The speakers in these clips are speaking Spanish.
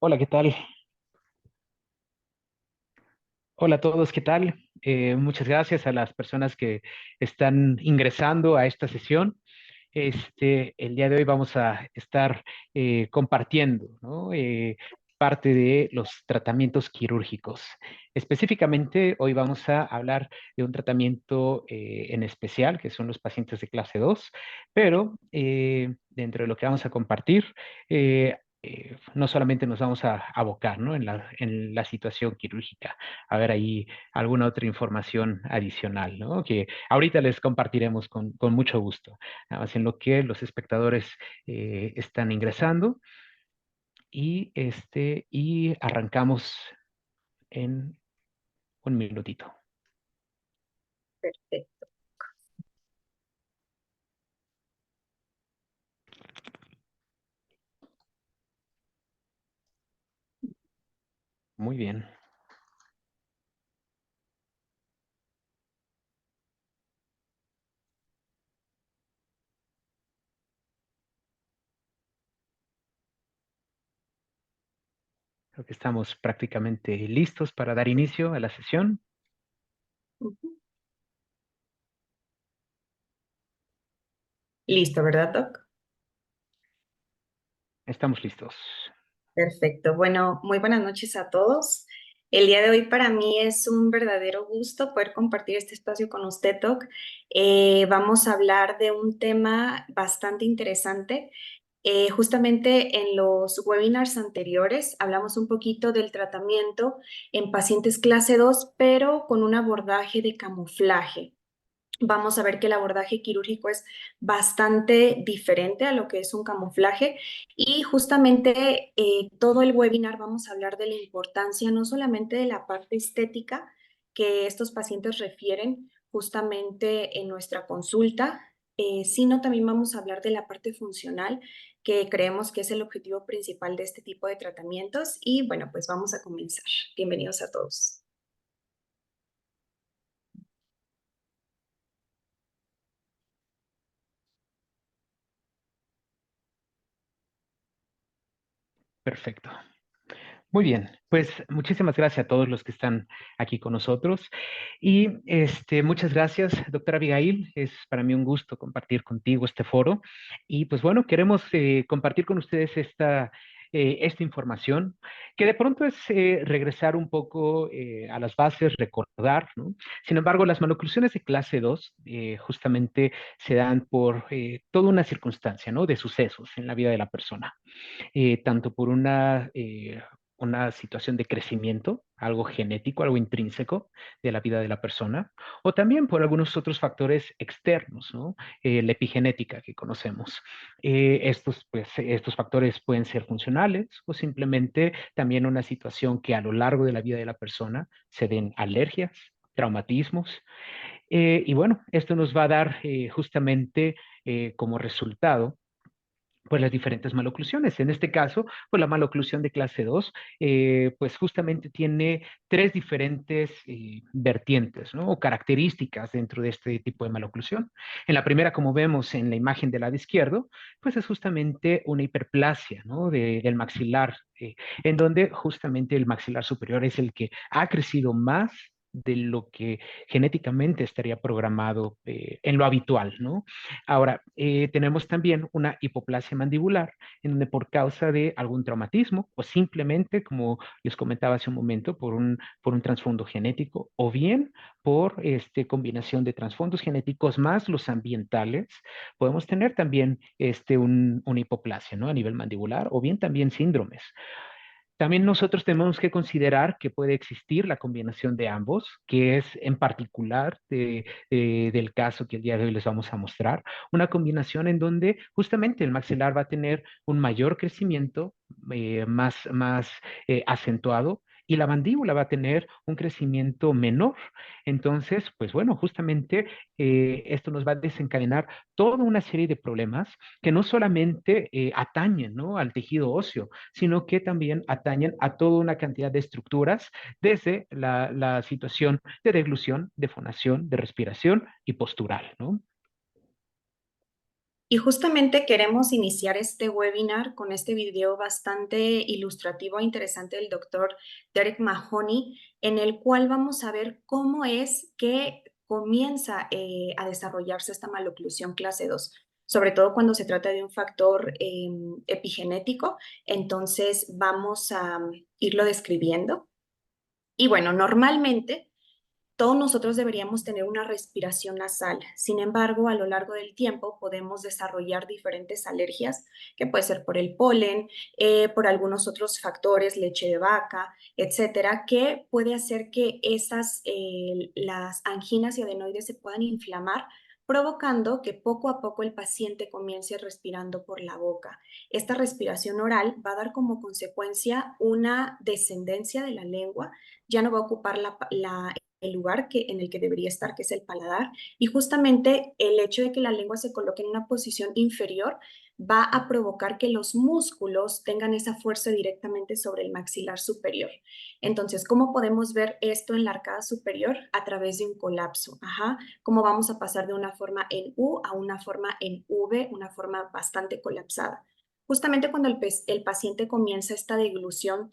Hola, ¿qué tal? Hola a todos, ¿qué tal? Muchas gracias a las personas que están ingresando a esta sesión. El día de hoy vamos a estar compartiendo, ¿no? Parte de los tratamientos quirúrgicos. Específicamente, hoy vamos a hablar de un tratamiento en especial, que son los pacientes de clase 2, pero dentro de lo que vamos a compartir, no solamente nos vamos a abocar, ¿no? En la situación quirúrgica, a ver ahí alguna otra información adicional, ¿no? Que ahorita les compartiremos con mucho gusto, nada más en lo que los espectadores están ingresando y arrancamos en un minutito. Perfecto. Muy bien. Creo que estamos prácticamente listos para dar inicio a la sesión. Ujú. Listo, ¿verdad, Doc? Estamos listos. Perfecto. Bueno, muy buenas noches a todos. El día de hoy para mí es un verdadero gusto poder compartir este espacio con usted, Doc. Vamos a hablar de un tema bastante interesante. Justamente en los webinars anteriores hablamos un poquito del tratamiento en pacientes clase 2, pero con un abordaje de camuflaje. Vamos a ver que el abordaje quirúrgico es bastante diferente a lo que es un camuflaje y justamente todo el webinar vamos a hablar de la importancia no solamente de la parte estética que estos pacientes refieren justamente en nuestra consulta, sino también vamos a hablar de la parte funcional que creemos que es el objetivo principal de este tipo de tratamientos y bueno, pues vamos a comenzar. Bienvenidos a todos. Perfecto. Muy bien, pues muchísimas gracias a todos los que están aquí con nosotros y muchas gracias, doctora Abigail. Es para mí un gusto compartir contigo este foro y pues bueno, queremos compartir con ustedes esta información que de pronto es regresar un poco a las bases, recordar, ¿no? Sin embargo, las maloclusiones de clase 2 justamente se dan por toda una circunstancia, ¿no? De sucesos en la vida de la persona, tanto por una situación de crecimiento, algo genético, algo intrínseco de la vida de la persona, o también por algunos otros factores externos, ¿no? La epigenética que conocemos. Estos factores pueden ser funcionales o simplemente también una situación que a lo largo de la vida de la persona se den alergias, traumatismos, y bueno, esto nos va a dar justamente como resultado pues las diferentes maloclusiones. En este caso, pues la maloclusión de clase 2, pues justamente tiene tres diferentes vertientes, ¿no? O características dentro de este tipo de maloclusión. En la primera, como vemos en la imagen del lado izquierdo, pues es justamente una hiperplasia, ¿no? Del maxilar, en donde justamente el maxilar superior es el que ha crecido más de lo que genéticamente estaría programado en lo habitual, ¿no? Ahora, tenemos también una hipoplasia mandibular, en donde por causa de algún traumatismo o simplemente, como les comentaba hace un momento, por un trasfondo genético o bien por combinación de trasfondos genéticos más los ambientales, podemos tener también una hipoplasia, ¿no? A nivel mandibular o bien también síndromes. También nosotros tenemos que considerar que puede existir la combinación de ambos, que es en particular del caso que el día de hoy les vamos a mostrar, una combinación en donde justamente el maxilar va a tener un mayor crecimiento, más acentuado, y la mandíbula va a tener un crecimiento menor. Entonces, pues bueno, justamente esto nos va a desencadenar toda una serie de problemas que no solamente atañen, ¿no? Al tejido óseo, sino que también atañen a toda una cantidad de estructuras, desde la situación de deglución, de fonación, de respiración y postural, ¿no? Y justamente queremos iniciar este webinar con este video bastante ilustrativo e interesante del doctor Derek Mahoney, en el cual vamos a ver cómo es que comienza a desarrollarse esta maloclusión clase 2, sobre todo cuando se trata de un factor epigenético. Entonces vamos a irlo describiendo. Y bueno, normalmente todos nosotros deberíamos tener una respiración nasal. Sin embargo, a lo largo del tiempo podemos desarrollar diferentes alergias, que puede ser por el polen, por algunos otros factores, leche de vaca, etcétera, que puede hacer que las anginas y adenoides se puedan inflamar, provocando que poco a poco el paciente comience respirando por la boca. Esta respiración oral va a dar como consecuencia una descendencia de la lengua, ya no va a ocupar el lugar en el que debería estar, que es el paladar, y justamente el hecho de que la lengua se coloque en una posición inferior va a provocar que los músculos tengan esa fuerza directamente sobre el maxilar superior. Entonces, ¿cómo podemos ver esto en la arcada superior? A través de un colapso. Ajá. ¿Cómo vamos a pasar de una forma en U a una forma en V, una forma bastante colapsada? Justamente cuando el paciente comienza esta deglución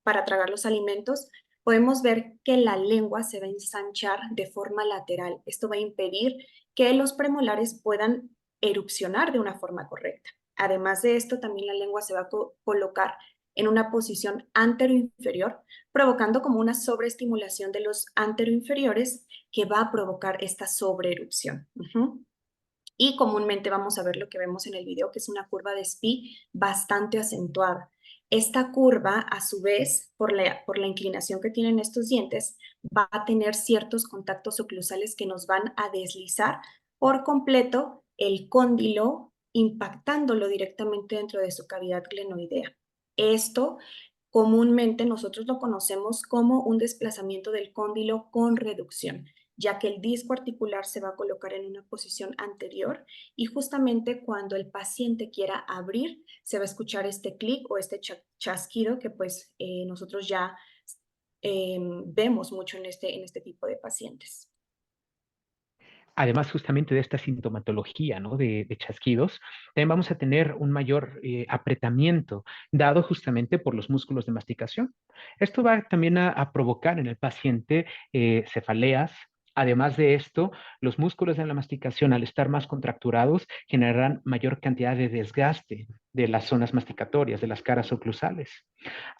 para tragar los alimentos, podemos ver que la lengua se va a ensanchar de forma lateral. Esto va a impedir que los premolares puedan erupcionar de una forma correcta. Además de esto, también la lengua se va a colocar en una posición anteroinferior, provocando como una sobreestimulación de los anteroinferiores que va a provocar esta sobreerupción. Y comúnmente vamos a ver lo que vemos en el video, que es una curva de SPI bastante acentuada. Esta curva, a su vez, por la inclinación que tienen estos dientes, va a tener ciertos contactos oclusales que nos van a deslizar por completo el cóndilo, impactándolo directamente dentro de su cavidad glenoidea. Esto comúnmente nosotros lo conocemos como un desplazamiento del cóndilo con reducción, ya que el disco articular se va a colocar en una posición anterior y justamente cuando el paciente quiera abrir, se va a escuchar este clic o este chasquido que pues nosotros ya vemos mucho en este tipo de pacientes. Además, justamente de esta sintomatología, ¿no? De chasquidos, también vamos a tener un mayor apretamiento dado justamente por los músculos de masticación. Esto va también a provocar en el paciente cefaleas. Además de esto, los músculos de la masticación, al estar más contracturados, generarán mayor cantidad de desgaste de las zonas masticatorias, de las caras oclusales.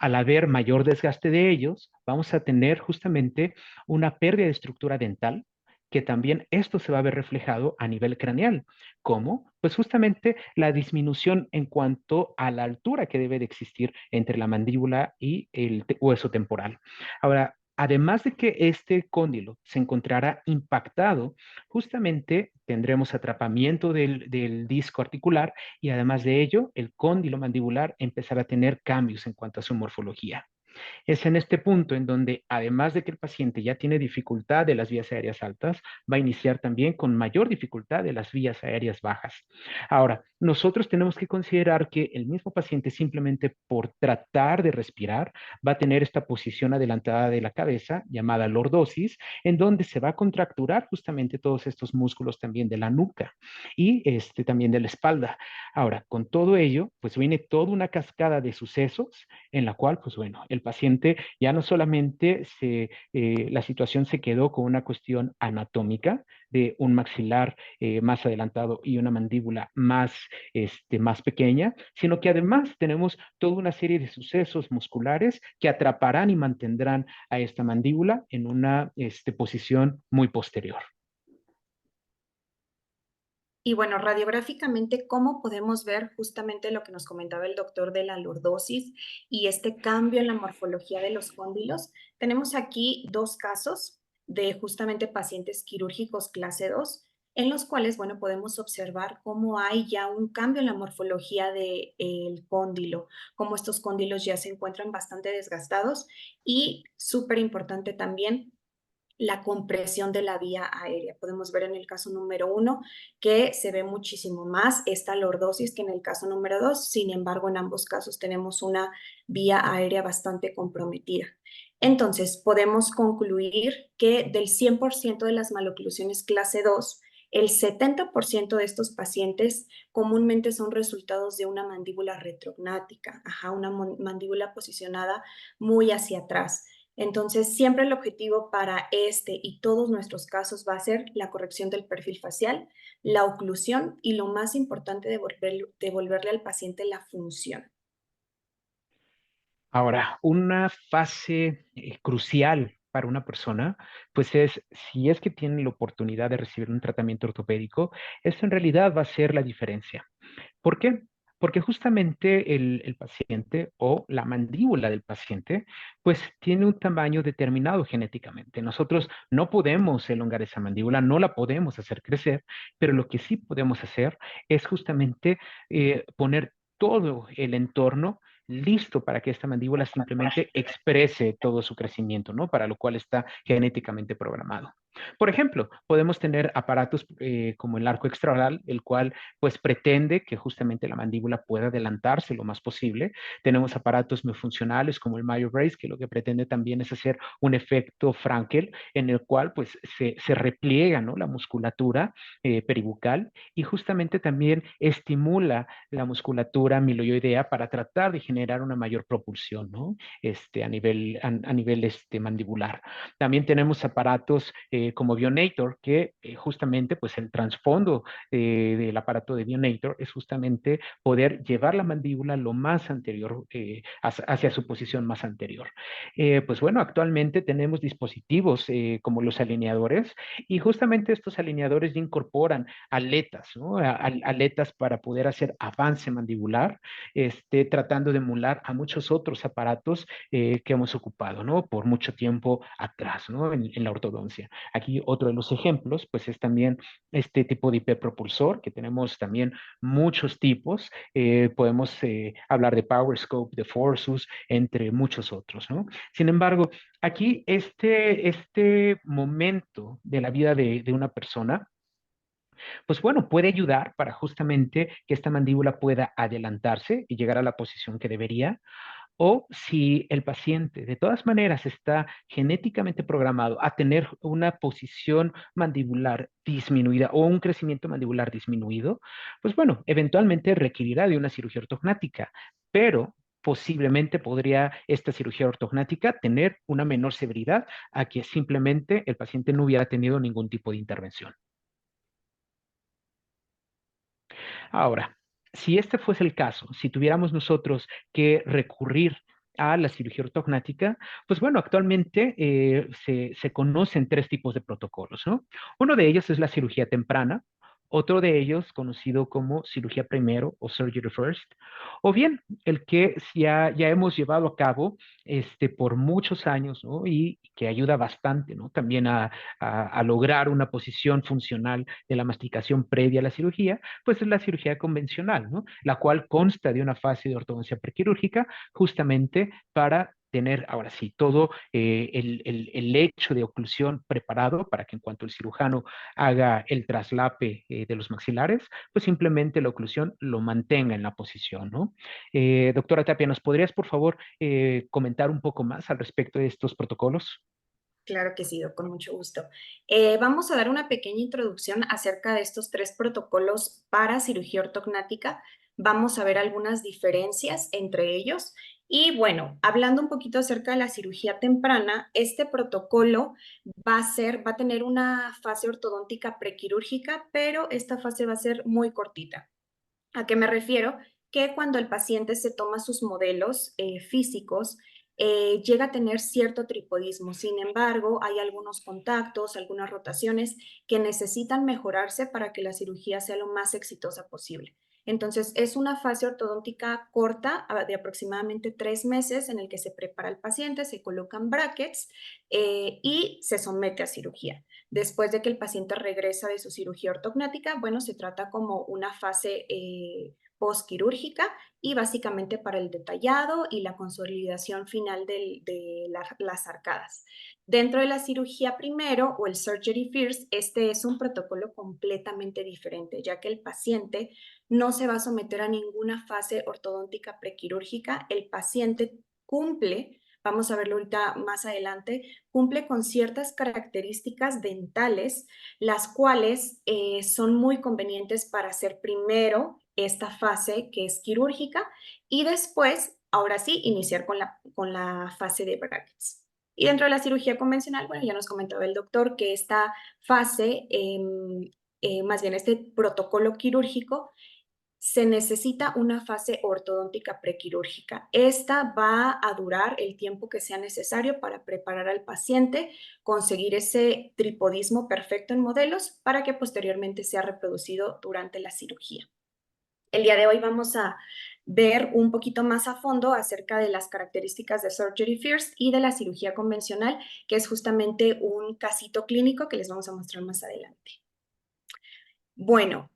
Al haber mayor desgaste de ellos, vamos a tener justamente una pérdida de estructura dental, que también esto se va a ver reflejado a nivel craneal. ¿Cómo? Pues justamente la disminución en cuanto a la altura que debe de existir entre la mandíbula y el hueso temporal. Ahora, además de que este cóndilo se encontrará impactado, justamente tendremos atrapamiento del disco articular y además de ello, el cóndilo mandibular empezará a tener cambios en cuanto a su morfología. Es en este punto en donde, además de que el paciente ya tiene dificultad de las vías aéreas altas, va a iniciar también con mayor dificultad de las vías aéreas bajas. Ahora, nosotros tenemos que considerar que el mismo paciente simplemente por tratar de respirar va a tener esta posición adelantada de la cabeza llamada lordosis, en donde se va a contracturar justamente todos estos músculos también de la nuca y también de la espalda. Ahora, con todo ello, pues viene toda una cascada de sucesos en la cual, pues bueno, el paciente ya no solamente la situación se quedó con una cuestión anatómica de un maxilar más adelantado y una mandíbula más pequeña, sino que además tenemos toda una serie de sucesos musculares que atraparán y mantendrán a esta mandíbula en una posición muy posterior. Y bueno, radiográficamente, ¿cómo podemos ver justamente lo que nos comentaba el doctor de la lordosis y este cambio en la morfología de los cóndilos? Tenemos aquí dos casos de justamente pacientes quirúrgicos clase 2, en los cuales, bueno, podemos observar cómo hay ya un cambio en la morfología del cóndilo, cómo estos cóndilos ya se encuentran bastante desgastados y, súper importante también, la compresión de la vía aérea. Podemos ver en el caso número 1 que se ve muchísimo más esta lordosis que en el caso número 2. Sin embargo, en ambos casos tenemos una vía aérea bastante comprometida. Entonces, podemos concluir que del 100% de las maloclusiones clase 2, El 70% de estos pacientes comúnmente son resultados de una mandíbula retrognática, una mandíbula posicionada muy hacia atrás. Entonces, siempre el objetivo para este y todos nuestros casos va a ser la corrección del perfil facial, la oclusión y lo más importante, devolverle al paciente la función. Ahora, una fase crucial para una persona, pues es si es que tiene la oportunidad de recibir un tratamiento ortopédico, eso en realidad va a ser la diferencia. ¿Por qué? Porque justamente el paciente o la mandíbula del paciente, pues tiene un tamaño determinado genéticamente. Nosotros no podemos elongar esa mandíbula, no la podemos hacer crecer, pero lo que sí podemos hacer es justamente poner todo el entorno listo para que esta mandíbula simplemente exprese todo su crecimiento, ¿no? Para lo cual está genéticamente programado. Por ejemplo, podemos tener aparatos como el arco extraoral, el cual pues pretende que justamente la mandíbula pueda adelantarse lo más posible. Tenemos aparatos muy funcionales como el Mayo Brace, que lo que pretende también es hacer un efecto Frankel, en el cual pues se repliega, ¿no?, la musculatura peribucal y justamente también estimula la musculatura miloioidea para tratar de generar una mayor propulsión, ¿no? A nivel mandibular. También tenemos aparatos como Bionator, que justamente pues el trasfondo del aparato de Bionator es justamente poder llevar la mandíbula lo más anterior, hacia su posición más anterior. Pues bueno, actualmente tenemos dispositivos como los alineadores y justamente estos alineadores ya incorporan aletas, ¿no? Aletas para poder hacer avance mandibular, tratando de emular a muchos otros aparatos que hemos ocupado, ¿no? Por mucho tiempo atrás, ¿no? En la ortodoncia. Aquí otro de los ejemplos, pues es también este tipo de hiperpropulsor, que tenemos también muchos tipos. Podemos hablar de PowerScope, de Forsus, entre muchos otros, ¿no? Sin embargo, aquí este momento de la vida de una persona, pues bueno, puede ayudar para justamente que esta mandíbula pueda adelantarse y llegar a la posición que debería, o si el paciente de todas maneras está genéticamente programado a tener una posición mandibular disminuida o un crecimiento mandibular disminuido, pues bueno, eventualmente requerirá de una cirugía ortognática, pero posiblemente podría esta cirugía ortognática tener una menor severidad a que simplemente el paciente no hubiera tenido ningún tipo de intervención. Ahora, si este fuese el caso, si tuviéramos nosotros que recurrir a la cirugía ortognática, pues bueno, actualmente se conocen tres tipos de protocolos, ¿no? Uno de ellos es la cirugía temprana, otro de ellos conocido como cirugía primero o surgery first, o bien el que ya hemos llevado a cabo por muchos años, ¿no? Y que ayuda bastante, ¿no? También a lograr una posición funcional de la masticación previa a la cirugía, pues es la cirugía convencional, ¿no? La cual consta de una fase de ortodoncia prequirúrgica justamente para tener ahora sí todo el lecho de oclusión preparado para que en cuanto el cirujano haga el traslape de los maxilares, pues simplemente la oclusión lo mantenga en la posición, ¿no? Doctora Tapia, ¿nos podrías por favor comentar un poco más al respecto de estos protocolos? Claro que sí, con mucho gusto. Vamos a dar una pequeña introducción acerca de estos tres protocolos para cirugía ortognática. Vamos a ver algunas diferencias entre ellos. Y bueno, hablando un poquito acerca de la cirugía temprana, este protocolo va a tener una fase ortodóntica prequirúrgica, pero esta fase va a ser muy cortita. ¿A qué me refiero? Que cuando el paciente se toma sus modelos físicos, llega a tener cierto tripodismo. Sin embargo, hay algunos contactos, algunas rotaciones que necesitan mejorarse para que la cirugía sea lo más exitosa posible. Entonces, es una fase ortodóntica corta, de aproximadamente 3 meses, en el que se prepara el paciente, se colocan brackets y se somete a cirugía. Después de que el paciente regresa de su cirugía ortognática, bueno, se trata como una fase postquirúrgica y básicamente para el detallado y la consolidación final las arcadas. Dentro de la cirugía primero o el surgery first, este es un protocolo completamente diferente, ya que el paciente no se va a someter a ninguna fase ortodóntica prequirúrgica. El paciente cumple vamos a verlo ahorita más adelante, cumple con ciertas características dentales, las cuales son muy convenientes para hacer primero esta fase que es quirúrgica y después, ahora sí, iniciar con la fase de brackets. Y dentro de la cirugía convencional, bueno, ya nos comentaba el doctor que esta fase, más bien este protocolo quirúrgico, se necesita una fase ortodóntica prequirúrgica. Esta va a durar el tiempo que sea necesario para preparar al paciente, conseguir ese tripodismo perfecto en modelos para que posteriormente sea reproducido durante la cirugía. El día de hoy vamos a ver un poquito más a fondo acerca de las características de Surgery First y de la cirugía convencional, que es justamente un casito clínico que les vamos a mostrar más adelante. Bueno,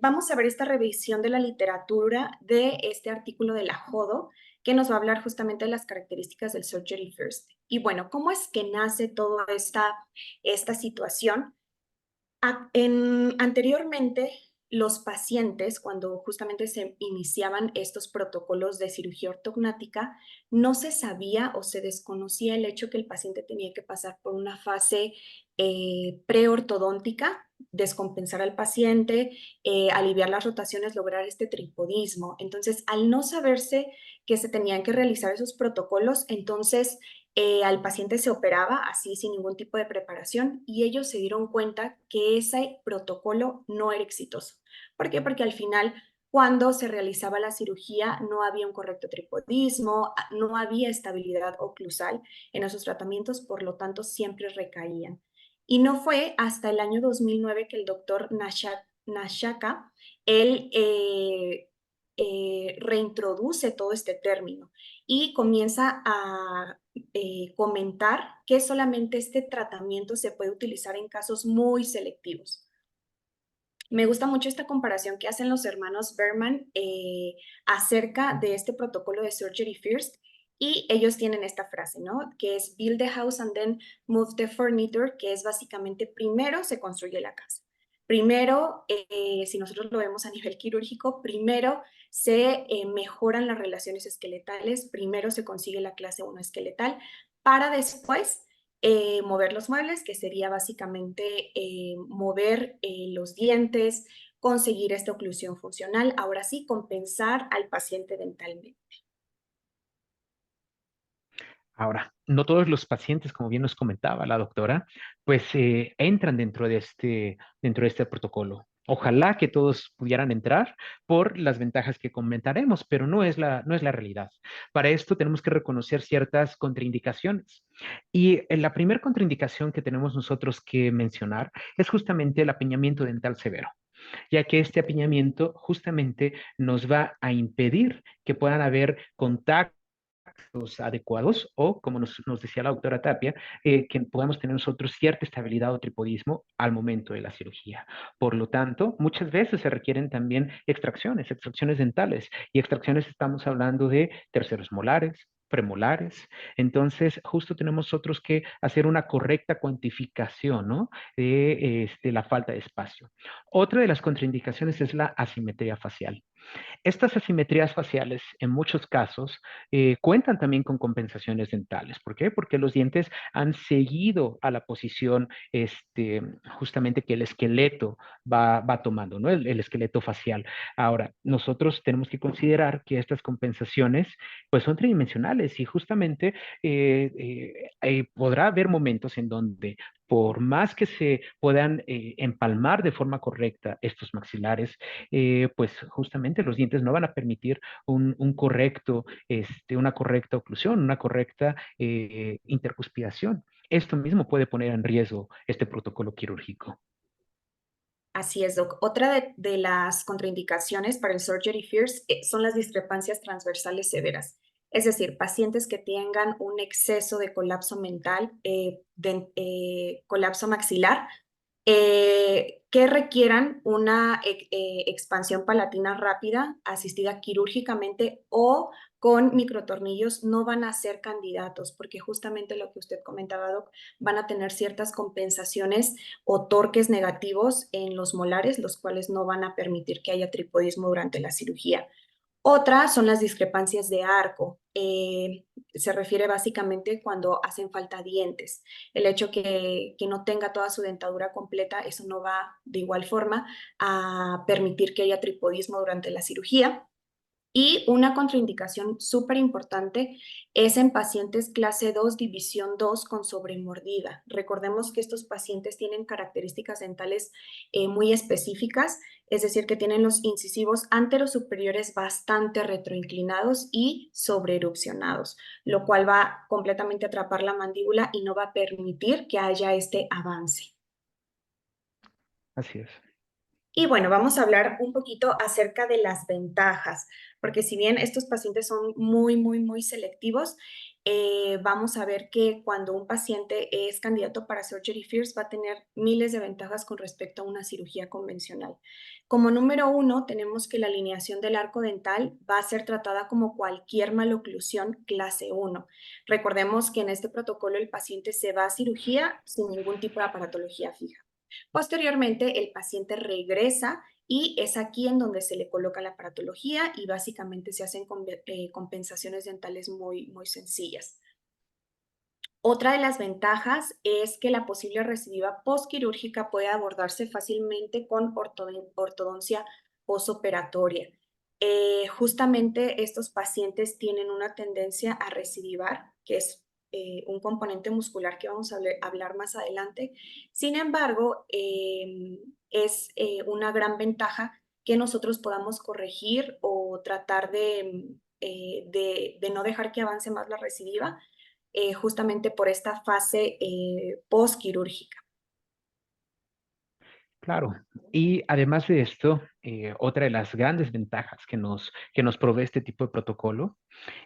vamos a ver esta revisión de la literatura de este artículo de la JODO, que nos va a hablar justamente de las características del Surgery First. Y bueno, ¿cómo es que nace toda esta situación? Anteriormente, los pacientes, cuando justamente se iniciaban estos protocolos de cirugía ortognática, no se sabía o se desconocía el hecho que el paciente tenía que pasar por una fase preortodóntica, descompensar al paciente, aliviar las rotaciones, lograr este tripodismo. Entonces, al no saberse que se tenían que realizar esos protocolos, entonces al paciente se operaba así sin ningún tipo de preparación y ellos se dieron cuenta que ese protocolo no era exitoso. ¿Por qué? Porque al final, cuando se realizaba la cirugía, no había un correcto tripodismo, no había estabilidad oclusal en esos tratamientos, por lo tanto, siempre recaían. Y no fue hasta el año 2009 que el doctor Nashaka, él reintroduce todo este término y comienza a comentar que solamente este tratamiento se puede utilizar en casos muy selectivos. Me gusta mucho esta comparación que hacen los hermanos Berman acerca de este protocolo de Surgery First y ellos tienen esta frase, ¿no? Que es build the house and then move the furniture, que es básicamente primero se construye la casa. Primero, si nosotros lo vemos a nivel quirúrgico, primero se mejoran las relaciones esqueletales, primero se consigue la clase 1 esqueletal para después mover los muebles, que sería básicamente mover los dientes, conseguir esta oclusión funcional, ahora sí, compensar al paciente dentalmente. Ahora, no todos los pacientes, como bien nos comentaba la doctora, pues entran dentro de este protocolo. Ojalá que todos pudieran entrar por las ventajas que comentaremos, pero no es la realidad. Para esto tenemos que reconocer ciertas contraindicaciones. Y la primera contraindicación que tenemos nosotros que mencionar es justamente el apiñamiento dental severo, ya que este apiñamiento justamente nos va a impedir que puedan haber contactos adecuados o, como nos decía la doctora Tapia, que podamos tener nosotros cierta estabilidad o tripodismo al momento de la cirugía. Por lo tanto, muchas veces se requieren también extracciones dentales, y extracciones estamos hablando de terceros molares, premolares. Entonces, justo tenemos nosotros que hacer una correcta cuantificación, ¿no? De la falta de espacio. Otra de las contraindicaciones es la asimetría facial. Estas asimetrías faciales, en muchos casos, cuentan también con compensaciones dentales. ¿Por qué? Porque los dientes han seguido a la posición justamente que el esqueleto va tomando, ¿no? El esqueleto facial. Ahora, nosotros tenemos que considerar que estas compensaciones, pues, son tridimensionales y justamente podrá haber momentos en donde por más que se puedan empalmar de forma correcta estos maxilares, pues justamente los dientes no van a permitir un correcto, una correcta oclusión, una correcta intercuspidación. Esto mismo puede poner en riesgo este protocolo quirúrgico. Así es, Doc. Otra de las contraindicaciones para el Surgery First son las discrepancias transversales severas. Es decir, pacientes que tengan un exceso de colapso mental, colapso maxilar, que requieran una expansión palatina rápida, asistida quirúrgicamente o con microtornillos, no van a ser candidatos, porque justamente lo que usted comentaba, Doc, van a tener ciertas compensaciones o torques negativos en los molares, los cuales no van a permitir que haya tripodismo durante la cirugía. Otra son las discrepancias de arco. se refiere básicamente cuando hacen falta dientes. El hecho que no tenga toda su dentadura completa, eso no va de igual forma a permitir que haya tripodismo durante la cirugía. Y una contraindicación súper importante es en pacientes clase 2, división 2 con sobremordida. Recordemos que estos pacientes tienen características dentales muy específicas, es decir, que tienen los incisivos anterosuperiores bastante retroinclinados y sobreerupcionados, lo cual va completamente a atrapar la mandíbula y no va a permitir que haya este avance. Así es. Y bueno, vamos a hablar un poquito acerca de las ventajas, porque si bien estos pacientes son muy selectivos, vamos a ver que cuando un paciente es candidato para Surgery First va a tener miles de ventajas con respecto a una cirugía convencional. Como número uno, tenemos que la alineación del arco dental va a ser tratada como cualquier maloclusión clase 1. Recordemos que en este protocolo el paciente se va a cirugía sin ningún tipo de aparatología fija. Posteriormente, el paciente regresa y es aquí en donde se le coloca la aparatología y básicamente se hacen compensaciones dentales muy sencillas. Otra de las ventajas es que la posible recidiva postquirúrgica puede abordarse fácilmente con ortodoncia posoperatoria. Justamente estos pacientes tienen una tendencia a recidivar, que es un componente muscular que vamos a hablar más adelante. Sin embargo, es una gran ventaja que nosotros podamos corregir o tratar de no dejar que avance más la recidiva justamente por esta fase postquirúrgica. Claro. Y además de esto, otra de las grandes ventajas que nos provee este tipo de protocolo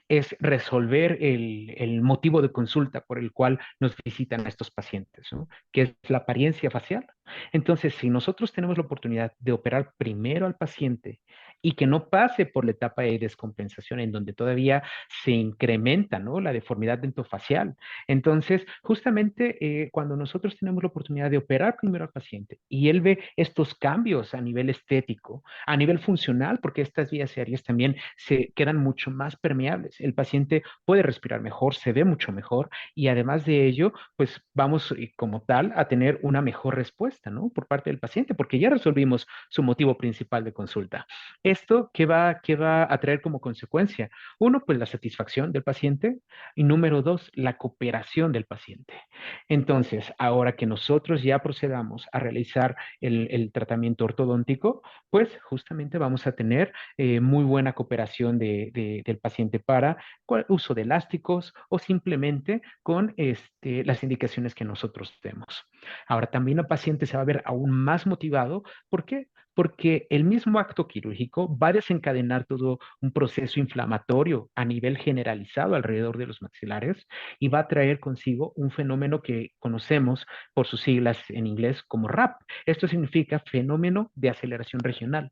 es resolver el motivo de consulta por el cual nos visitan a estos pacientes, ¿no? Que es la apariencia facial. Entonces, si nosotros tenemos la oportunidad de operar primero al paciente y que no pase por la etapa de descompensación en donde todavía se incrementa, ¿no? La deformidad dentofacial. Entonces, justamente cuando nosotros tenemos la oportunidad de operar primero al paciente y él ve estos cambios a nivel estético, a nivel funcional, porque estas vías aéreas también se quedan mucho más permeables. El paciente puede respirar mejor, se ve mucho mejor y además de ello, pues vamos como tal a tener una mejor respuesta, ¿no? Por parte del paciente, porque ya resolvimos su motivo principal de consulta. ¿Esto qué va a traer como consecuencia? Uno, pues la satisfacción del paciente y número dos, la cooperación del paciente. Entonces, ahora que nosotros ya procedamos a realizar el tratamiento ortodóntico, pues justamente vamos a tener muy buena cooperación del paciente para uso de elásticos o simplemente con las indicaciones que nosotros demos. Ahora, también el paciente se va a ver aún más motivado. ¿Por qué? Porque el mismo acto quirúrgico va a desencadenar todo un proceso inflamatorio a nivel generalizado alrededor de los maxilares y va a traer consigo un fenómeno que conocemos por sus siglas en inglés como RAP. Esto significa fenómeno de aceleración regional.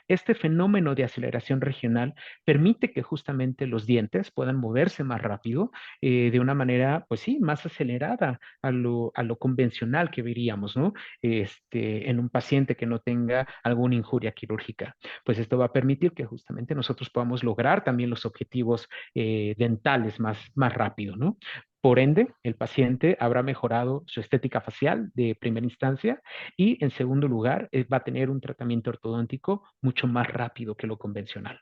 Este fenómeno de aceleración regional permite que justamente los dientes puedan moverse más rápido, de una manera, pues sí, más acelerada a lo convencional que veríamos, ¿no? En un paciente que no tenga alguna injuria quirúrgica. Pues esto va a permitir que justamente nosotros podamos lograr también los objetivos dentales más rápido, ¿no? Por ende, el paciente habrá mejorado su estética facial de primera instancia y en segundo lugar, va a tener un tratamiento ortodóntico mucho más rápido que lo convencional.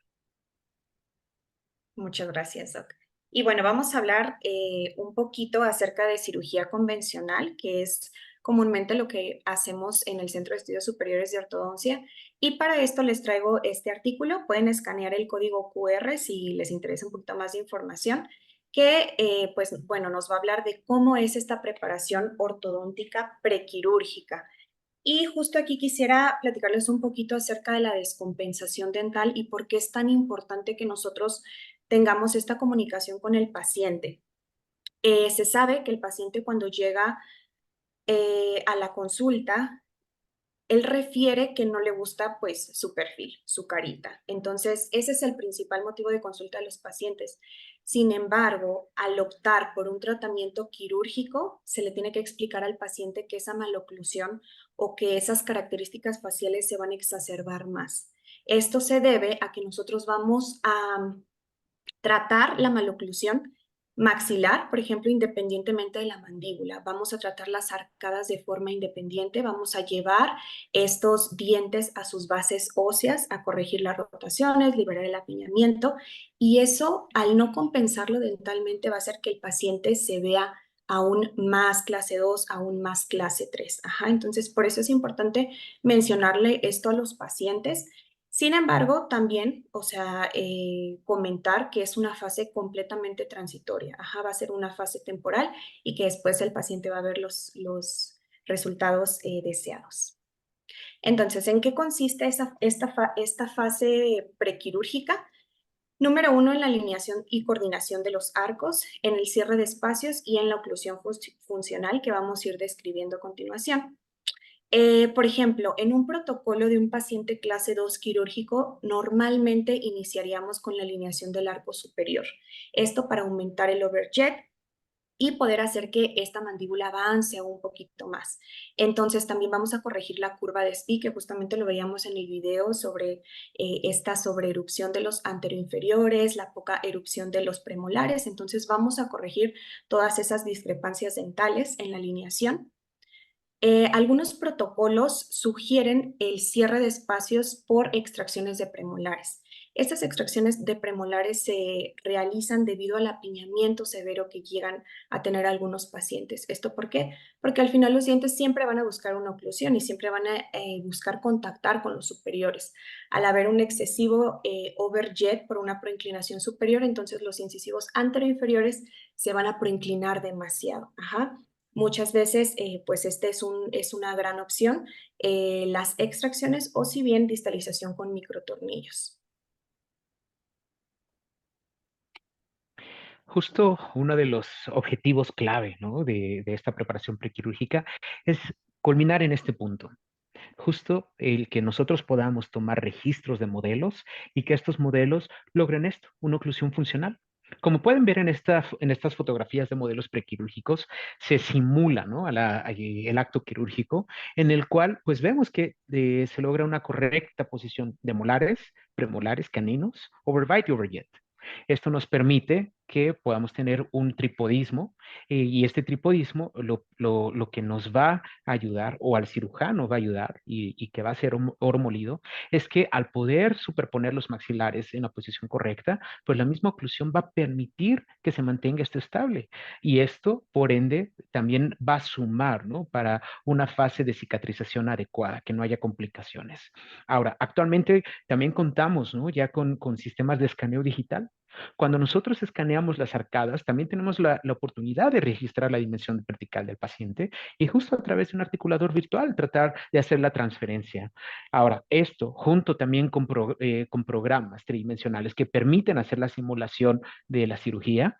Muchas gracias, Doc. Y bueno, vamos a hablar un poquito acerca de cirugía convencional, que es comúnmente lo que hacemos en el Centro de Estudios Superiores de Ortodoncia. Y para esto les traigo este artículo. Pueden escanear el código QR si les interesa un poquito más de información, que pues bueno, nos va a hablar de cómo es esta preparación ortodóntica prequirúrgica. Y justo aquí quisiera platicarles un poquito acerca de la descompensación dental y por qué es tan importante que nosotros tengamos esta comunicación con el paciente. Se sabe que el paciente cuando llega a la consulta él refiere que no le gusta pues su perfil, su carita. Entonces, ese es el principal motivo de consulta de los pacientes. Sin embargo, al optar por un tratamiento quirúrgico, se le tiene que explicar al paciente que esa maloclusión o que esas características faciales se van a exacerbar más. Esto se debe a que nosotros vamos a tratar la maloclusión maxilar, por ejemplo, independientemente de la mandíbula. Vamos a tratar las arcadas de forma independiente, vamos a llevar estos dientes a sus bases óseas, a corregir las rotaciones, liberar el apiñamiento, y eso, al no compensarlo dentalmente, va a hacer que el paciente se vea aún más clase 2, aún más clase 3. Ajá, entonces, por eso es importante mencionarle esto a los pacientes. Sin embargo, también, o sea, comentar que es una fase completamente transitoria. Ajá, va a ser una fase temporal y que después el paciente va a ver los resultados deseados. Entonces, ¿en qué consiste esta fase prequirúrgica? Número uno, en la alineación y coordinación de los arcos, en el cierre de espacios y en la oclusión funcional que vamos a ir describiendo a continuación. Por ejemplo, en un protocolo de un paciente clase 2 quirúrgico, normalmente iniciaríamos con la alineación del arco superior. Esto para aumentar el overjet y poder hacer que esta mandíbula avance un poquito más. Entonces también vamos a corregir la curva de Spee, que justamente lo veíamos en el video sobre esta sobreerupción de los anteroinferiores, la poca erupción de los premolares. Entonces vamos a corregir todas esas discrepancias dentales en la alineación. Algunos protocolos sugieren el cierre de espacios por extracciones de premolares. Estas extracciones de premolares se realizan debido al apiñamiento severo que llegan a tener algunos pacientes. ¿Esto por qué? Porque al final los dientes siempre van a buscar una oclusión y siempre van a buscar contactar con los superiores. Al haber un excesivo overjet por una proinclinación superior, entonces los incisivos anteroinferiores se van a proinclinar demasiado. Ajá. Muchas veces, pues es una gran opción, las extracciones o si bien distalización con microtornillos. Justo uno de los objetivos clave, ¿no? de esta preparación prequirúrgica es culminar en este punto. Justo el que nosotros podamos tomar registros de modelos y que estos modelos logren esto, una oclusión funcional. Como pueden ver en estas fotografías de modelos prequirúrgicos, se simula, ¿no? El acto quirúrgico, en el cual pues vemos que se logra una correcta posición de molares, premolares, caninos, overbite y overjet. Esto nos permite que podamos tener un tripodismo y este tripodismo lo que nos va a ayudar o al cirujano va a ayudar y que va a ser oro molido es que al poder superponer los maxilares en la posición correcta, pues la misma oclusión va a permitir que se mantenga esto estable y esto por ende también va a sumar, ¿no? Para una fase de cicatrización adecuada, que no haya complicaciones. Ahora, actualmente también contamos, ¿no? Ya con sistemas de escaneo digital. Cuando nosotros escaneamos las arcadas, también tenemos la oportunidad de registrar la dimensión vertical del paciente y justo a través de un articulador virtual tratar de hacer la transferencia. Ahora, esto junto también con programas tridimensionales que permiten hacer la simulación de la cirugía,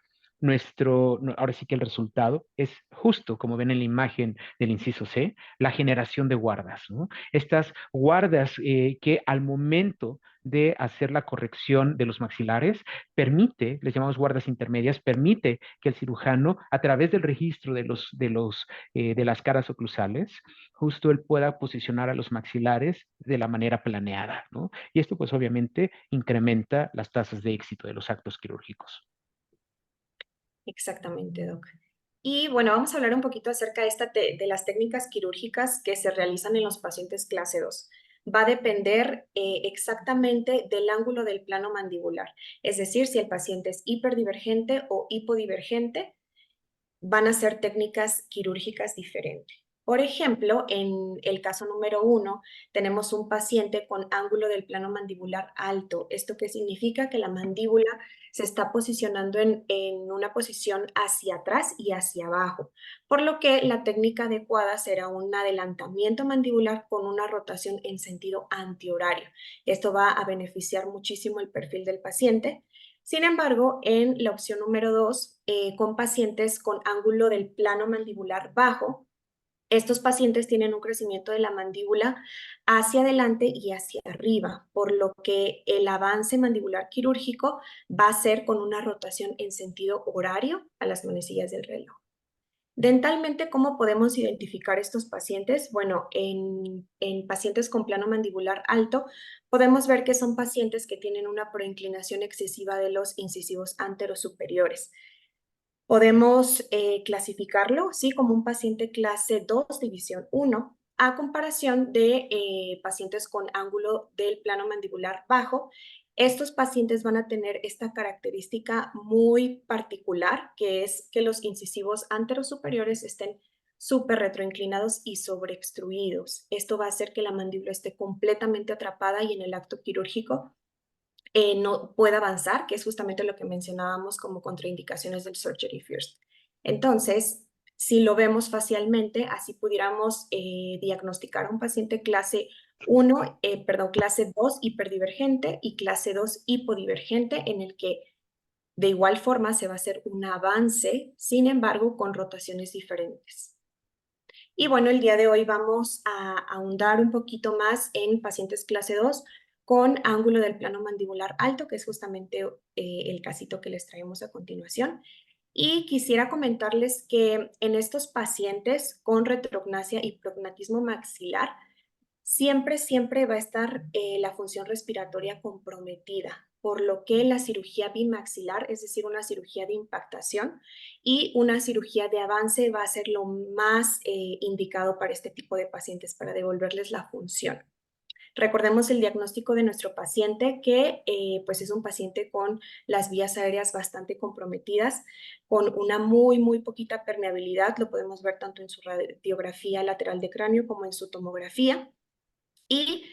ahora sí que el resultado es justo, como ven en la imagen del inciso C, la generación de guardas, ¿no? Estas guardas que al momento de hacer la corrección de los maxilares, les llamamos guardas intermedias, permite que el cirujano, a través del registro de las caras oclusales, justo él pueda posicionar a los maxilares de la manera planeada, ¿no? Y esto pues obviamente incrementa las tasas de éxito de los actos quirúrgicos. Exactamente, Doc. Y bueno, vamos a hablar un poquito acerca de las técnicas quirúrgicas que se realizan en los pacientes clase 2. Va a depender exactamente del ángulo del plano mandibular, es decir, si el paciente es hiperdivergente o hipodivergente, van a ser técnicas quirúrgicas diferentes. Por ejemplo, en el caso número 1, tenemos un paciente con ángulo del plano mandibular alto. ¿Esto qué significa? Que la mandíbula se está posicionando en una posición hacia atrás y hacia abajo, por lo que la técnica adecuada será un adelantamiento mandibular con una rotación en sentido antihorario. Esto va a beneficiar muchísimo el perfil del paciente. Sin embargo, en la opción número 2, con pacientes con ángulo del plano mandibular bajo, estos pacientes tienen un crecimiento de la mandíbula hacia adelante y hacia arriba, por lo que el avance mandibular quirúrgico va a ser con una rotación en sentido horario a las manecillas del reloj. Dentalmente, ¿cómo podemos identificar estos pacientes? Bueno, en pacientes con plano mandibular alto, podemos ver que son pacientes que tienen una proinclinación excesiva de los incisivos anterosuperiores. Podemos clasificarlo, ¿sí? Como un paciente clase 2, división 1, a comparación de pacientes con ángulo del plano mandibular bajo. Estos pacientes van a tener esta característica muy particular, que es que los incisivos anterosuperiores estén súper retroinclinados y sobreextruidos. Esto va a hacer que la mandíbula esté completamente atrapada y en el acto quirúrgico no pueda avanzar, que es justamente lo que mencionábamos como contraindicaciones del surgery first. Entonces, si lo vemos facialmente, así pudiéramos diagnosticar a un paciente clase 1, clase 2 hiperdivergente y clase 2 hipodivergente, en el que de igual forma se va a hacer un avance, sin embargo, con rotaciones diferentes. Y bueno, el día de hoy vamos a ahondar un poquito más en pacientes clase 2 con ángulo del plano mandibular alto, que es justamente el casito que les traemos a continuación. Y quisiera comentarles que en estos pacientes con retrognasia y prognatismo maxilar, siempre va a estar la función respiratoria comprometida, por lo que la cirugía bimaxilar, es decir, una cirugía de impactación y una cirugía de avance va a ser lo más indicado para este tipo de pacientes, para devolverles la función. Recordemos el diagnóstico de nuestro paciente, que pues es un paciente con las vías aéreas bastante comprometidas, con una muy poquita permeabilidad, lo podemos ver tanto en su radiografía lateral de cráneo como en su tomografía. Y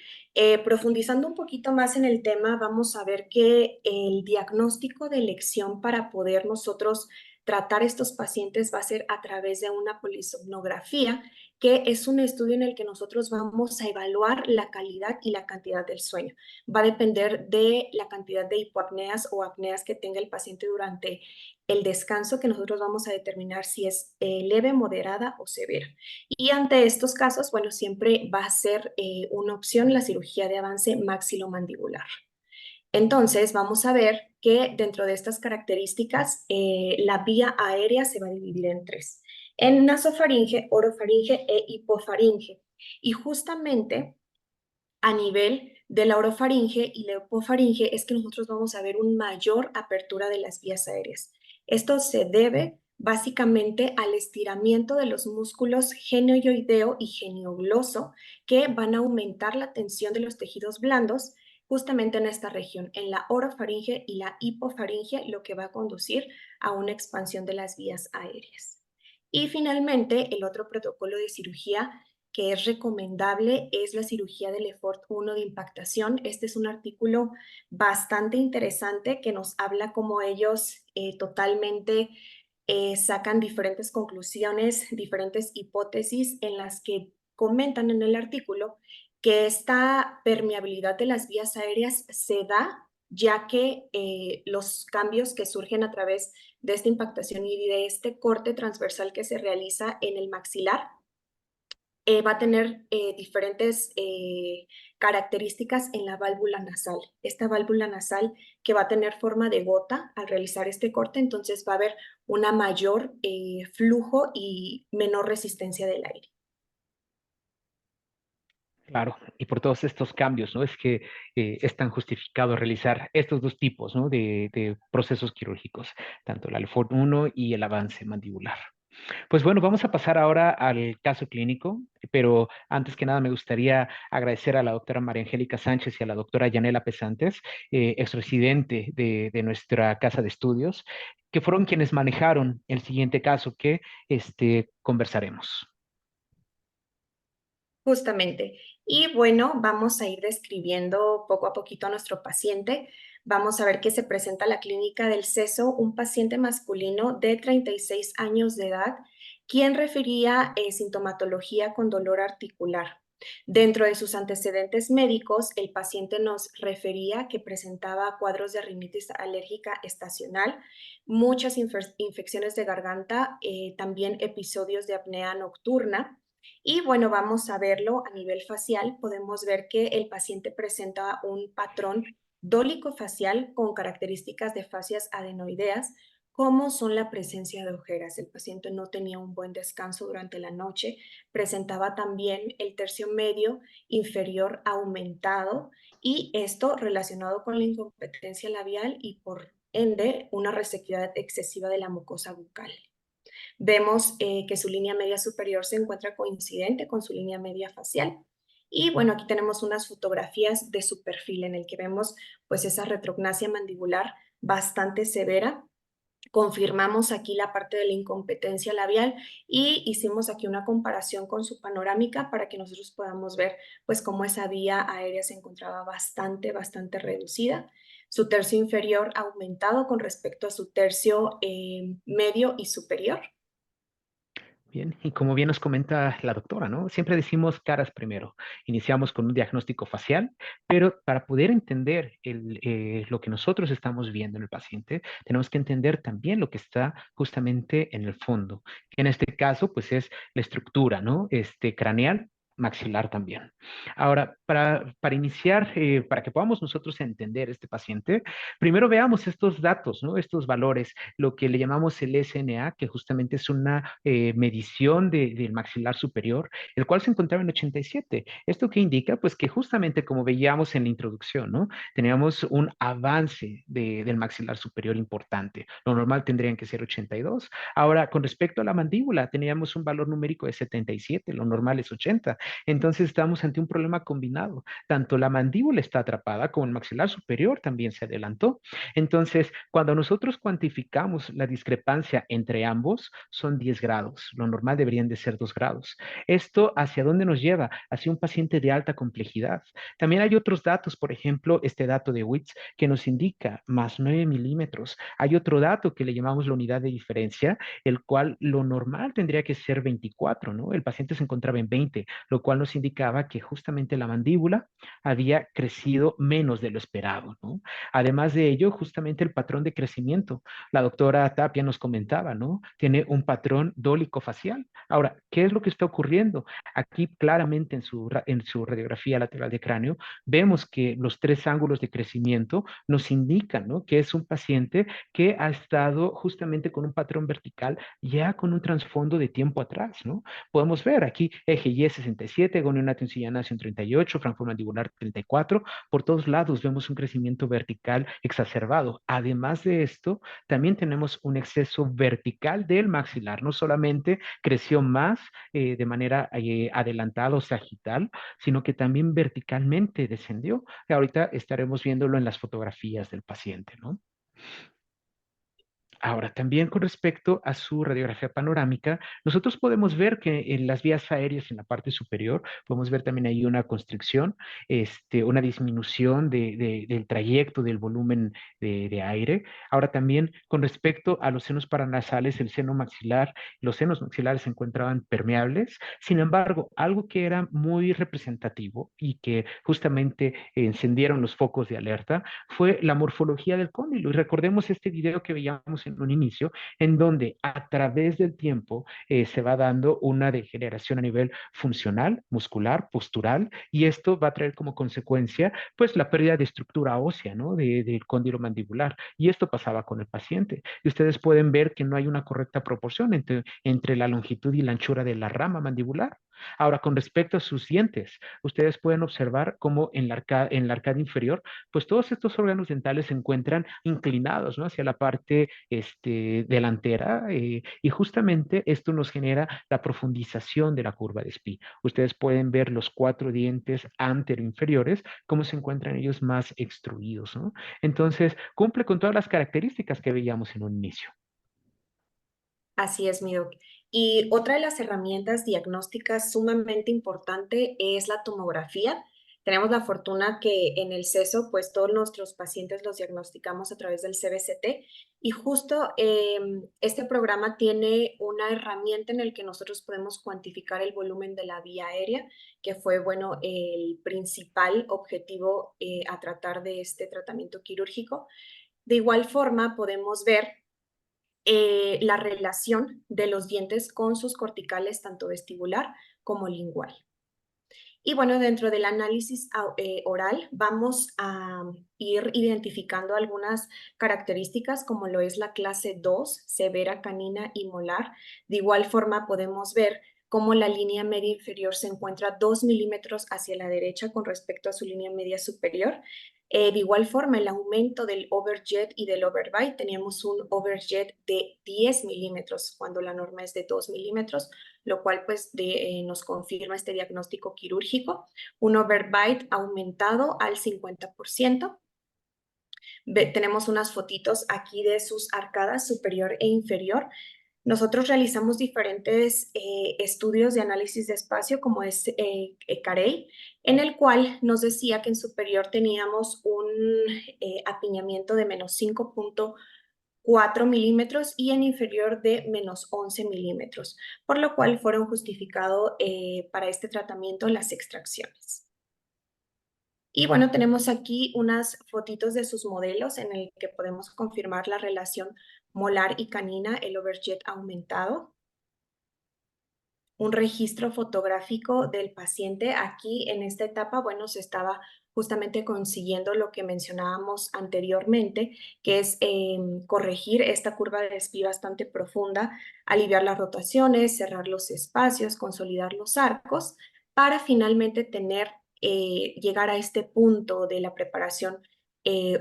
profundizando un poquito más en el tema, vamos a ver que el diagnóstico de elección para poder nosotros tratar estos pacientes va a ser a través de una polisomnografía, que es un estudio en el que nosotros vamos a evaluar la calidad y la cantidad del sueño. Va a depender de la cantidad de hipoapneas o apneas que tenga el paciente durante el descanso, que nosotros vamos a determinar si es leve, moderada o severa. Y ante estos casos, bueno, siempre va a ser una opción la cirugía de avance maxilomandibular. Entonces, vamos a ver que dentro de estas características, la vía aérea se va a dividir en tres: en nasofaringe, orofaringe e hipofaringe. Y justamente a nivel de la orofaringe y la hipofaringe es que nosotros vamos a ver una mayor apertura de las vías aéreas. Esto se debe básicamente al estiramiento de los músculos genioideo y geniogloso, que van a aumentar la tensión de los tejidos blandos justamente en esta región, en la orofaringe y la hipofaringe, lo que va a conducir a una expansión de las vías aéreas. Y finalmente, el otro protocolo de cirugía que es recomendable es la cirugía del EFORT 1 de impactación. Este es un artículo bastante interesante que nos habla cómo ellos totalmente sacan diferentes conclusiones, diferentes hipótesis en las que comentan en el artículo que esta permeabilidad de las vías aéreas se da ya que los cambios que surgen a través de esta impactación y de este corte transversal que se realiza en el maxilar va a tener diferentes características en la válvula nasal. Esta válvula nasal que va a tener forma de gota al realizar este corte, entonces va a haber una mayor flujo y menor resistencia del aire. Claro, y por todos estos cambios, ¿no? Es que es tan justificado realizar estos dos tipos, ¿no? De procesos quirúrgicos, tanto el Alford 1 y el avance mandibular. Pues bueno, vamos a pasar ahora al caso clínico, pero antes que nada me gustaría agradecer a la doctora María Angélica Sánchez y a la doctora Yanela Pesantes, exresidente de nuestra casa de estudios, que fueron quienes manejaron el siguiente caso que conversaremos. Justamente. Y bueno, vamos a ir describiendo poco a poquito a nuestro paciente. Vamos a ver que se presenta a la clínica del CESO un paciente masculino de 36 años de edad, quien refería sintomatología con dolor articular. Dentro de sus antecedentes médicos, el paciente nos refería que presentaba cuadros de rinitis alérgica estacional, muchas infecciones de garganta, también episodios de apnea nocturna. Y bueno, vamos a verlo a nivel facial. Podemos ver que el paciente presenta un patrón dólico facial con características de fascias adenoideas, como son la presencia de ojeras. El paciente no tenía un buen descanso durante la noche, presentaba también el tercio medio inferior aumentado y esto relacionado con la incompetencia labial y por ende una resequedad excesiva de la mucosa bucal. Vemos que su línea media superior se encuentra coincidente con su línea media facial. Y bueno, aquí tenemos unas fotografías de su perfil en el que vemos pues esa retrognasia mandibular bastante severa. Confirmamos aquí la parte de la incompetencia labial y hicimos aquí una comparación con su panorámica para que nosotros podamos ver pues cómo esa vía aérea se encontraba bastante reducida. Su tercio inferior aumentado con respecto a su tercio medio y superior. Bien, y como bien nos comenta la doctora, ¿no? Siempre decimos caras primero. Iniciamos con un diagnóstico facial, pero para poder entender lo que nosotros estamos viendo en el paciente, tenemos que entender también lo que está justamente en el fondo. En este caso, pues es la estructura, ¿no? Craneal, maxilar también. Ahora, para iniciar, para que podamos nosotros entender este paciente, primero veamos estos datos, ¿no? Estos valores, lo que le llamamos el SNA, que justamente es una medición del maxilar superior, el cual se encontraba en 87. ¿Esto qué indica? Pues que justamente como veíamos en la introducción, ¿no? Teníamos un avance del maxilar superior importante. Lo normal tendrían que ser 82. Ahora, con respecto a la mandíbula, teníamos un valor numérico de 77, lo normal es 80. Entonces, estamos ante un problema combinado. Tanto la mandíbula está atrapada como el maxilar superior también se adelantó. Entonces, cuando nosotros cuantificamos la discrepancia entre ambos, son 10 grados. Lo normal deberían de ser 2 grados. ¿Esto hacia dónde nos lleva? Hacia un paciente de alta complejidad. También hay otros datos, por ejemplo, este dato de Witts que nos indica más 9 milímetros. Hay otro dato que le llamamos la unidad de diferencia, el cual lo normal tendría que ser 24, ¿no? El paciente se encontraba en 20, lo cual nos indicaba que justamente la mandíbula había crecido menos de lo esperado, ¿no? Además de ello, justamente el patrón de crecimiento. La doctora Tapia nos comentaba, ¿no? Tiene un patrón dólico facial. Ahora, ¿qué es lo que está ocurriendo? Aquí claramente en su radiografía lateral de cráneo vemos que los tres ángulos de crecimiento nos indican, ¿no? Que es un paciente que ha estado justamente con un patrón vertical ya con un trasfondo de tiempo atrás, ¿no? Podemos ver aquí eje Y 67, gonionato sillanacio 38, franco mandibular 34. Por todos lados vemos un crecimiento vertical exacerbado. Además de esto, también tenemos un exceso vertical del maxilar. No solamente creció más de manera adelantada o sagital, sino que también verticalmente descendió. Ahorita estaremos viéndolo en las fotografías del paciente, ¿no? Ahora, también con respecto a su radiografía panorámica, nosotros podemos ver que en las vías aéreas en la parte superior, podemos ver también ahí una constricción, una disminución del trayecto del volumen de aire. Ahora también con respecto a los senos paranasales, el seno maxilar, los senos maxilares se encontraban permeables. Sin embargo, algo que era muy representativo y que justamente encendieron los focos de alerta fue la morfología del cóndilo. Y recordemos este video que veíamos en un inicio, en donde a través del tiempo se va dando una degeneración a nivel funcional, muscular, postural, y esto va a traer como consecuencia, pues, la pérdida de estructura ósea, ¿no? Del cóndilo mandibular. Y esto pasaba con el paciente. Y ustedes pueden ver que no hay una correcta proporción entre la longitud y la anchura de la rama mandibular. Ahora, con respecto a sus dientes, ustedes pueden observar cómo en la arcada inferior, pues todos estos órganos dentales se encuentran inclinados, ¿no? Hacia la parte delantera y justamente esto nos genera la profundización de la curva de Spee. Ustedes pueden ver los cuatro dientes anteroinferiores, cómo se encuentran ellos más extruidos, ¿no? Entonces, cumple con todas las características que veíamos en un inicio. Así es, mi doc. Y otra de las herramientas diagnósticas sumamente importante es la tomografía. Tenemos la fortuna que en el CESO, pues todos nuestros pacientes los diagnosticamos a través del CBCT y justo este programa tiene una herramienta en el que nosotros podemos cuantificar el volumen de la vía aérea, que fue, bueno, el principal objetivo a tratar de este tratamiento quirúrgico. De igual forma, podemos ver la relación de los dientes con sus corticales, tanto vestibular como lingual. Y bueno, dentro del análisis oral vamos a ir identificando algunas características como lo es la clase 2, severa, canina y molar. De igual forma podemos ver cómo la línea media inferior se encuentra 2 milímetros hacia la derecha con respecto a su línea media superior. De igual forma, el aumento del overjet y del overbite, teníamos un overjet de 10 milímetros cuando la norma es de 2 milímetros, lo cual pues nos confirma este diagnóstico quirúrgico. Un overbite aumentado al 50%. Tenemos unas fotitos aquí de sus arcadas superior e inferior. Nosotros realizamos diferentes estudios de análisis de espacio, como es Carey, en el cual nos decía que en superior teníamos un apiñamiento de menos 5,4 milímetros y en inferior de menos 11 milímetros, por lo cual fueron justificados para este tratamiento las extracciones. Y bueno, tenemos aquí unas fotitos de sus modelos en el que podemos confirmar la relación molar y canina, el overjet aumentado. Un registro fotográfico del paciente. Aquí en esta etapa, bueno, se estaba justamente consiguiendo lo que mencionábamos anteriormente, que es corregir esta curva de Despí bastante profunda, aliviar las rotaciones, cerrar los espacios, consolidar los arcos, para finalmente llegar a este punto de la preparación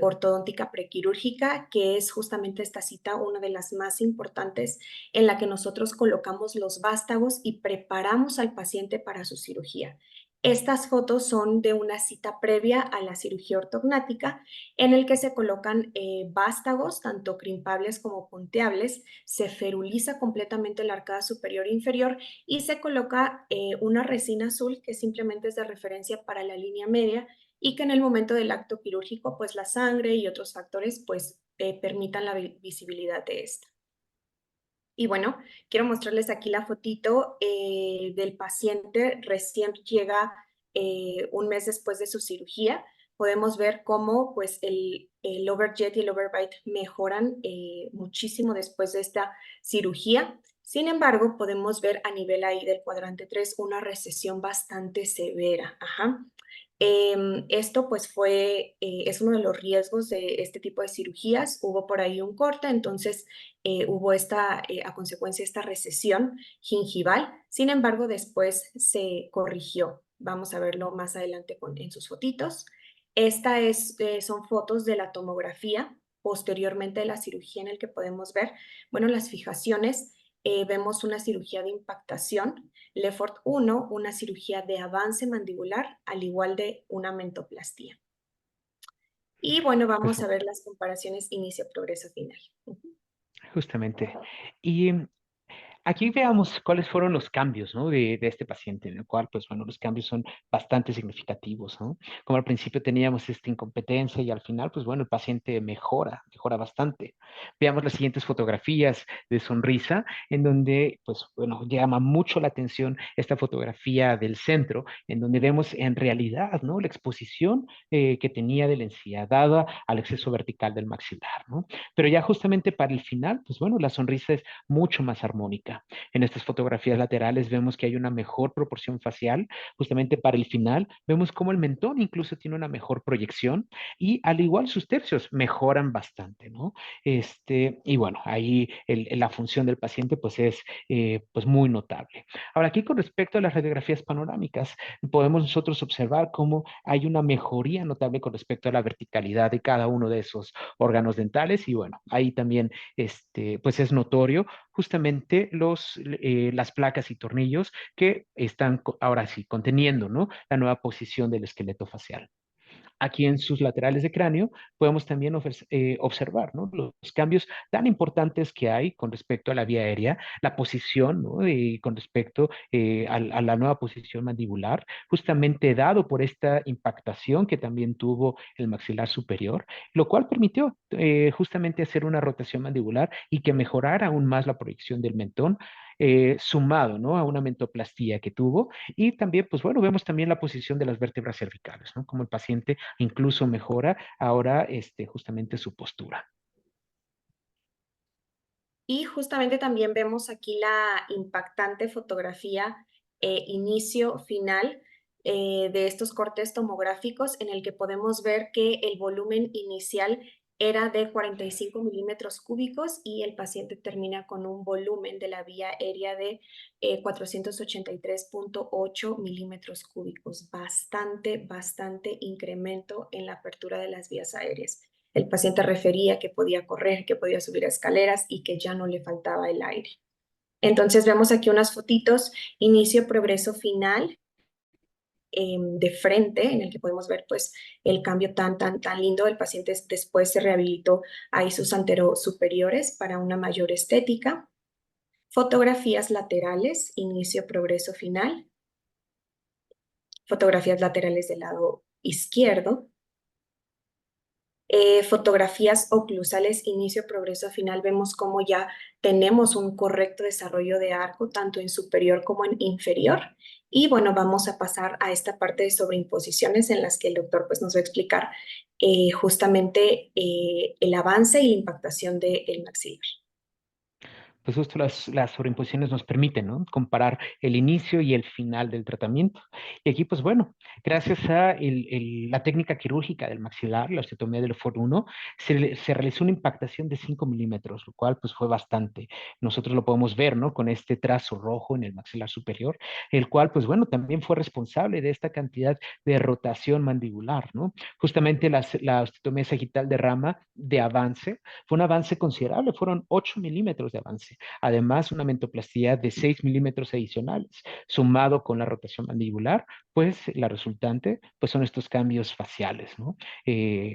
ortodóntica prequirúrgica, que es justamente esta cita, una de las más importantes, en la que nosotros colocamos los vástagos y preparamos al paciente para su cirugía. Estas fotos son de una cita previa a la cirugía ortognática, en el que se colocan vástagos, tanto crimpables como punteables, se feruliza completamente la arcada superior e inferior y se coloca una resina azul que simplemente es de referencia para la línea media y que en el momento del acto quirúrgico, pues la sangre y otros factores, pues permitan la visibilidad de esta. Y bueno, quiero mostrarles aquí la fotito del paciente recién llega un mes después de su cirugía. Podemos ver cómo pues el overjet y el overbite mejoran muchísimo después de esta cirugía. Sin embargo, podemos ver a nivel ahí del cuadrante 3 una recesión bastante severa. Ajá. Esto pues es uno de los riesgos de este tipo de cirugías. Hubo por ahí un corte, entonces hubo a consecuencia esta recesión gingival. Sin embargo, después se corrigió. Vamos a verlo más adelante en sus fotitos. Son fotos de la tomografía posteriormente de la cirugía, en el que podemos ver, bueno, las fijaciones. Vemos una cirugía de impactación, Lefort 1, una cirugía de avance mandibular, al igual de una mentoplastía. Y bueno, vamos a Perfecto. ver las comparaciones inicio-progreso final. Justamente. Y aquí veamos cuáles fueron los cambios, ¿no? De este paciente, en el cual, pues bueno, los cambios son bastante significativos, ¿no? Como al principio teníamos esta incompetencia y al final, pues bueno, el paciente mejora bastante. Veamos las siguientes fotografías de sonrisa, en donde, pues bueno, llama mucho la atención esta fotografía del centro, en donde vemos en realidad, ¿no? La exposición que tenía de la encía dada al exceso vertical del maxilar, ¿no? Pero ya justamente para el final, pues bueno, la sonrisa es mucho más armónica. En estas fotografías laterales vemos que hay una mejor proporción facial. Justamente para el final vemos cómo el mentón incluso tiene una mejor proyección y al igual sus tercios mejoran bastante, ¿no? Y bueno, ahí la función del paciente pues es pues muy notable. Ahora aquí con respecto a las radiografías panorámicas, podemos nosotros observar cómo hay una mejoría notable con respecto a la verticalidad de cada uno de esos órganos dentales y bueno, ahí también pues es notorio justamente las placas y tornillos que están ahora sí conteniendo, ¿no? La nueva posición del esqueleto facial. Aquí en sus laterales de cráneo podemos también observar, ¿no? Los cambios tan importantes que hay con respecto a la vía aérea, la posición, ¿no? Con respecto a la nueva posición mandibular, justamente dado por esta impactación que también tuvo el maxilar superior, lo cual permitió justamente hacer una rotación mandibular y que mejorara aún más la proyección del mentón, sumado, ¿no? A una mentoplastía que tuvo y también, pues bueno, vemos también la posición de las vértebras cervicales, ¿no? Como el paciente incluso mejora ahora justamente su postura. Y justamente también vemos aquí la impactante fotografía inicio-final de estos cortes tomográficos, en el que podemos ver que el volumen inicial era de 45 milímetros cúbicos y el paciente termina con un volumen de la vía aérea de 483,8 milímetros cúbicos. Bastante incremento en la apertura de las vías aéreas. El paciente refería que podía correr, que podía subir escaleras y que ya no le faltaba el aire. Entonces vemos aquí unas fotitos, inicio, progreso, final, de frente, en el que podemos ver pues el cambio tan lindo. El paciente después se rehabilitó ahí sus anterosuperiores para una mayor estética. Fotografías laterales, inicio, progreso, final. Fotografías laterales del lado izquierdo. Fotografías oclusales, inicio, progreso, final, vemos cómo ya tenemos un correcto desarrollo de arco, tanto en superior como en inferior. Y bueno, vamos a pasar a esta parte de sobreimposiciones en las que el doctor pues, nos va a explicar justamente el avance y la impactación del maxilar. Pues justo las sobreimposiciones nos permiten, ¿no? Comparar el inicio y el final del tratamiento. Y aquí, pues bueno, gracias a la técnica quirúrgica del maxilar, la osteotomía del FOR 1, se realizó una impactación de 5 milímetros, lo cual pues fue bastante. Nosotros lo podemos ver, ¿no? Con este trazo rojo en el maxilar superior, el cual, pues bueno, también fue responsable de esta cantidad de rotación mandibular, ¿no? Justamente la osteotomía sagital de rama de avance fue un avance considerable, fueron 8 milímetros de avance. Además, una mentoplastía de 6 milímetros adicionales, sumado con la rotación mandibular, pues la resultante, pues son estos cambios faciales, ¿no?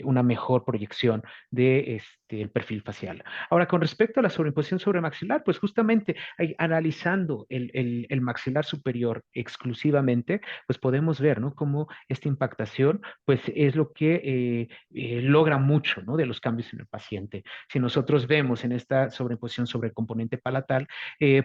Una mejor proyección de el perfil facial. Ahora, con respecto a la sobreimposición sobre maxilar, pues justamente analizando el maxilar superior exclusivamente, pues podemos ver, ¿no? Cómo esta impactación, pues es lo que logra mucho, ¿no? De los cambios en el paciente. Si nosotros vemos en esta sobreimposición sobre el componente palatal,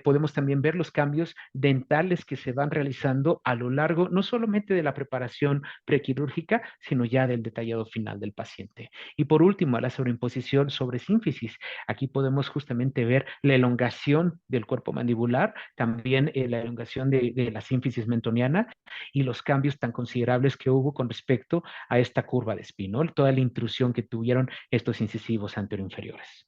podemos también ver los cambios dentales que se van realizando a lo largo, no solamente de la preparación prequirúrgica, sino ya del detallado final del paciente. Y por último, a la sobreimposición sobre sínfisis. Aquí podemos justamente ver la elongación del cuerpo mandibular, también la elongación de la sínfisis mentoniana y los cambios tan considerables que hubo con respecto a esta curva de espinol, toda la intrusión que tuvieron estos incisivos anteroinferiores.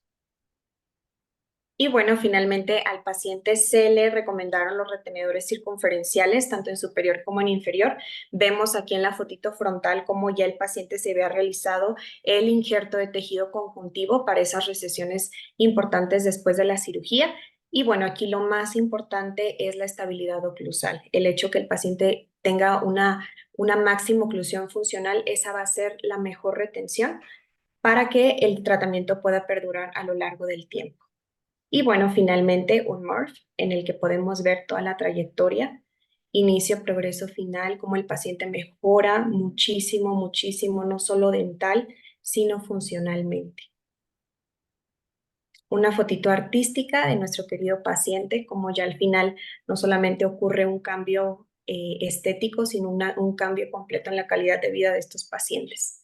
Y bueno, finalmente al paciente se le recomendaron los retenedores circunferenciales, tanto en superior como en inferior. Vemos aquí en la fotito frontal cómo ya el paciente se había realizado el injerto de tejido conjuntivo para esas recesiones importantes después de la cirugía. Y bueno, aquí lo más importante es la estabilidad oclusal. El hecho que el paciente tenga una máxima oclusión funcional, esa va a ser la mejor retención para que el tratamiento pueda perdurar a lo largo del tiempo. Y bueno, finalmente un MORPH en el que podemos ver toda la trayectoria, inicio, progreso, final, cómo el paciente mejora muchísimo, no solo dental, sino funcionalmente. Una fotito artística de nuestro querido paciente, como ya al final no solamente ocurre un cambio estético, sino un cambio completo en la calidad de vida de estos pacientes.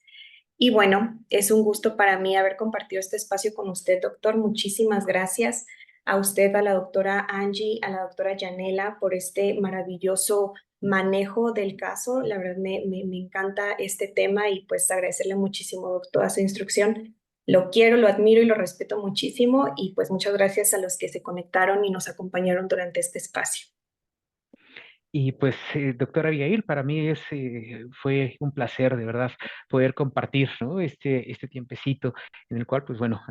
Y bueno, es un gusto para mí haber compartido este espacio con usted, doctor. Muchísimas gracias a usted, a la doctora Angie, a la doctora Yanela, por este maravilloso manejo del caso. La verdad me encanta este tema y pues agradecerle muchísimo, doctora, su instrucción. Lo quiero, lo admiro y lo respeto muchísimo y pues muchas gracias a los que se conectaron y nos acompañaron durante este espacio. Y pues, doctora Abigail, para mí fue un placer, de verdad, poder compartir, ¿no? Este tiempecito en el cual, pues bueno,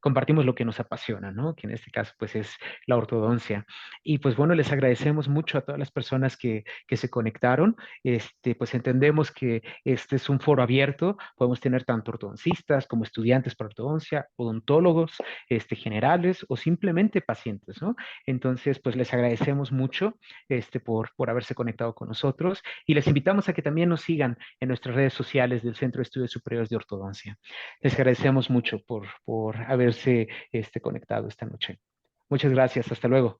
compartimos lo que nos apasiona, ¿no? Que en este caso, pues es la ortodoncia. Y pues bueno, les agradecemos mucho a todas las personas que se conectaron. Pues entendemos que este es un foro abierto, podemos tener tanto ortodoncistas como estudiantes para ortodoncia, odontólogos, generales o simplemente pacientes, ¿no? Entonces, pues les agradecemos mucho por haberse conectado con nosotros y les invitamos a que también nos sigan en nuestras redes sociales del Centro de Estudios Superiores de Ortodoncia. Les agradecemos mucho por haberse conectado esta noche. Muchas gracias. Hasta luego.